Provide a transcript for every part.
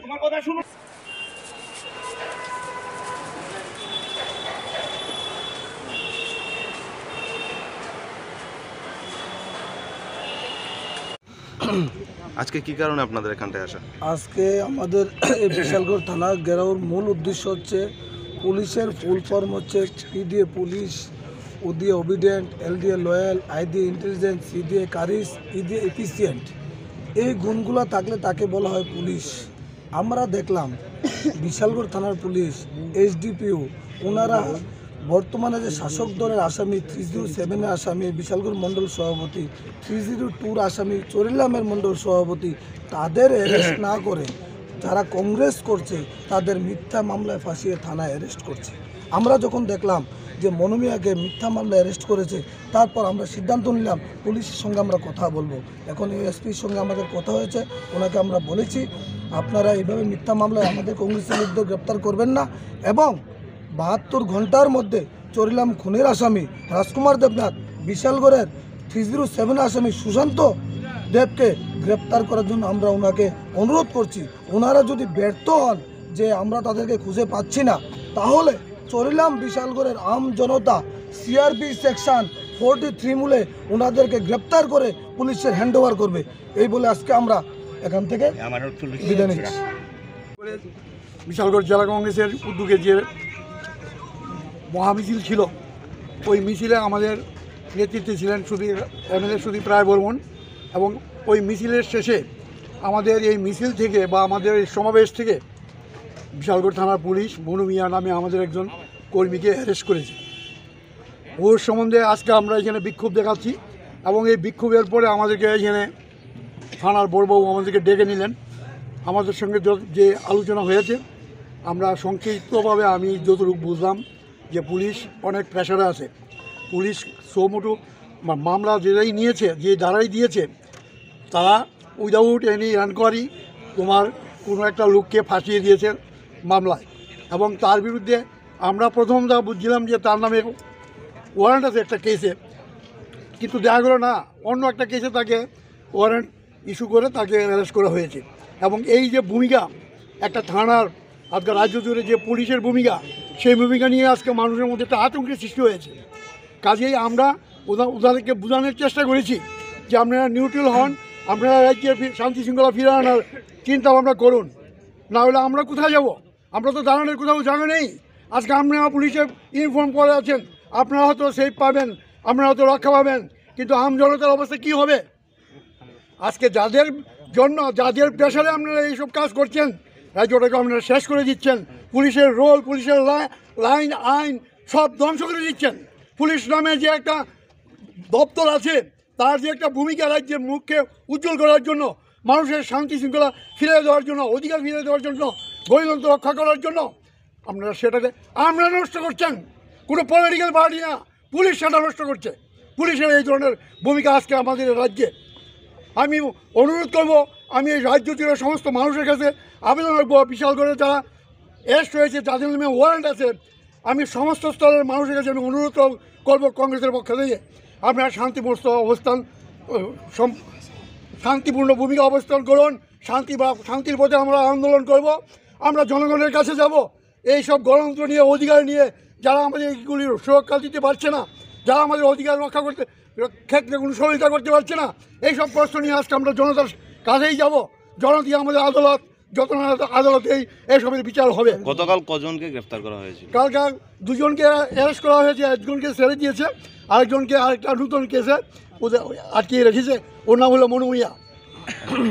তোমার কথা শুনো। আজকে কি কারণে আপনাদের এখানটায় আসা? আজকে আমাদের এই বিশালগড় থানা ঘেরাওর মূল উদ্দেশ্য হচ্ছে পুলিশের ফুল ফর্ম হচ্ছে পি দিয়ে পুলিশ, ও দিয়ে ওবিডিয়েন্ট, এল দিয়ে লয়াল, আই দিয়ে ইন্টেলিজেন্স, সি দিয়ে কারিস, ই দিয়ে এফিসিয়েন্ট। এই গুণগুলো থাকলে তাকে বলা হয় পুলিশ। আমরা দেখলাম বিশালগড় থানার পুলিশ, এসডিপিও, ওনারা বর্তমানে যে শাসক দলের আসামি 307-এর আসামি বিশালগড় মণ্ডল সভাপতি, 302-র আসামি চরিলামের মণ্ডল সভাপতি, তাদের অ্যারেস্ট না করে যারা কংগ্রেস করছে তাদের মিথ্যা মামলায় ফাঁসিয়ে থানায় অ্যারেস্ট করছে। আমরা যখন দেখলাম যে মনুমিয়াকে মিথ্যা মামলায় অ্যারেস্ট করেছে, তারপর আমরা সিদ্ধান্ত নিলাম পুলিশের সঙ্গে আমরা কথা বলবো। এখন এসপির সঙ্গে আমাদের কথা হয়েছে, ওনাকে আমরা বলেছি আপনারা এইভাবে মিথ্যা মামলায় আমাদের কংগ্রেসের লোকদের গ্রেপ্তার করবেন না, এবং 72 ঘন্টার মধ্যে চরিলাম খুনের আসামি রাজকুমার দেবনাথ, বিশালগড়ের 307 আসামি সুশান্ত দেবকে গ্রেপ্তার করার জন্য আমরা ওনাকে অনুরোধ করছি। ওনারা যদি ব্যর্থ হন যে আমরা তাদেরকে খুঁজে পাচ্ছি না, তাহলে চরিলাম বিশালগড়ের আম জনতা সিআরপি সেকশন 43 মূলে ওনাদেরকে গ্রেপ্তার করে পুলিশের হ্যান্ডওভার করবে। এই বলে আজকে আমরা এখান থেকে বিদায় নিচ্ছি। বিশালগড় জেলা কংগ্রেসের উদ্যোগে যে মহামিছিল ছিল, ওই মিছিলে আমাদের নেতৃত্বে ছিলেন এমএলএ সুদীপ রায় বর্মন, এবং ওই মিছিলের শেষে আমাদের এই মিছিল থেকে বা আমাদের এই সমাবেশ থেকে বিশালগড় থানার পুলিশ মনু মিয়া নামে আমাদের একজন কর্মীকে অ্যারেস্ট করেছে। ওর সম্বন্ধে আজকে আমরা এখানে বিক্ষোভ দেখাচ্ছি, এবং এই বিক্ষোভের পরে আমাদেরকে এখানে থানার বড়বাবু আমাদেরকে ডেকে নিলেন। আমাদের সঙ্গে যে আলোচনা হয়েছে, আমরা সংক্ষিপ্তভাবে আমি যতটুকু বুঝলাম যে পুলিশ অনেক প্রেশারে আছে। পুলিশ সোমোটো মামলা যেটাই নিয়েছে, যে যারাই দিয়েছে, তারা উইদাউট এনি এনকোয়ারি তোমার কোনো একটা লোককে ফাঁসিয়ে দিয়েছে মামলায়, এবং তার বিরুদ্ধে আমরা প্রথম যা বুঝছিলাম যে তার নামে ওয়ারেন্ট আছে একটা কেসে, কিন্তু দেখা গেলো না, অন্য একটা কেসে তাকে ওয়ারেন্ট ইস্যু করে তাকে অ্যারেস্ট করা হয়েছে। এবং এই যে ভূমিকা একটা থানার আজকে রাজ্য জুড়ে যে পুলিশের ভূমিকা, সেই ভূমিকা নিয়ে আজকে মানুষের মধ্যে একটা আতঙ্কের সৃষ্টি হয়েছে। কাজেই আমরা ওদেরকে বোঝানোর চেষ্টা করেছি যে আপনারা নিউট্রাল হন, আপনারা রাজ্যের শান্তি শৃঙ্খলা ফিরে আনার চিন্তা ভাবনা করুন, না হলে আমরা কোথায় যাব? আমরা তো দাঁড়ানোর কোথাও জায়গা নেই। আজকে আপনারা পুলিশের ইউনিফর্ম পরে আছেন, আপনারা হয়তো সেফ পাবেন, আপনারা হয়তো রক্ষা পাবেন, কিন্তু আম জনতার অবস্থা কী হবে? আজকে যাদের জন্য, যাদের প্রেশারে আপনারা এইসব কাজ করছেন, রাজ্যটাকে আপনারা শেষ করে দিচ্ছেন। পুলিশের রোল, পুলিশের লাইন, আইন সব ধ্বংস করে দিচ্ছেন। পুলিশ নামে যে একটা দপ্তর আছে, তার যে একটা ভূমিকা রাজ্যের মুখকে উজ্জ্বল করার জন্য, মানুষের শান্তি শৃঙ্খলা ফিরে দেওয়ার জন্য, অধিকার ফিরে দেওয়ার জন্য, গণতন্ত্র রক্ষা করার জন্য, আপনারা সেটাকে আমরা নষ্ট করছেন। কোনো পলিটিক্যাল পার্টি না, পুলিশ সেটা নষ্ট করছে। পুলিশের এই ধরনের ভূমিকা আজকে আমাদের রাজ্যে। আমি অনুরোধ করব, আমি এই রাজ্য জুড়ে সমস্ত মানুষের কাছে আবেদন রাখবো, বিশালগড়ে যারা অ্যারেস্ট হয়েছে, যাদের নামে ওয়ারেন্ট আছে, আমি সমস্ত স্তরের মানুষের কাছে আমি অনুরোধ করবো কংগ্রেসের পক্ষ থেকে আপনারা শান্তিপূর্ণ ভূমিকা অবস্থান করুন। শান্তির পথে আমরা আন্দোলন করব, আমরা জনগণের কাছে যাব। এইসব গণতন্ত্র নিয়ে, অধিকার নিয়ে যারা আমাদের এইগুলির সুরক্ষা দিতে পারছে না, যারা আমাদের অধিকার রক্ষা করতে ক্ষেত্রে কোনো সহযোগিতা করতে পারছে না, এইসব প্রশ্ন নিয়ে আজকে আমরা জনতার কাছেই যাব। জনতা আমাদের আদালত, যত আদালতেই এইসবের বিচার হবে। গতকাল কজনকে গ্রেফতার করা হয়েছে? কালকে 2জনকে অ্যারেস্ট করা হয়েছে, একজনকে ছেড়ে দিয়েছে, আরেকজনকে আরেকটা নতুন কেসে ওদের আটকিয়ে রেখেছে। ওর নাম হলো মনু মিয়া।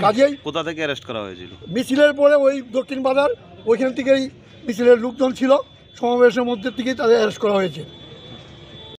কাজেই কোথা থেকে অ্যারেস্ট করা হয়েছিল? মিছিলের পরে ওই দক্ষিণ বাজার, ওইখান থেকেই মিছিলের লোকজন ছিল, সমাবেশের মধ্যে থেকেই তাদের অ্যারেস্ট করা হয়েছে।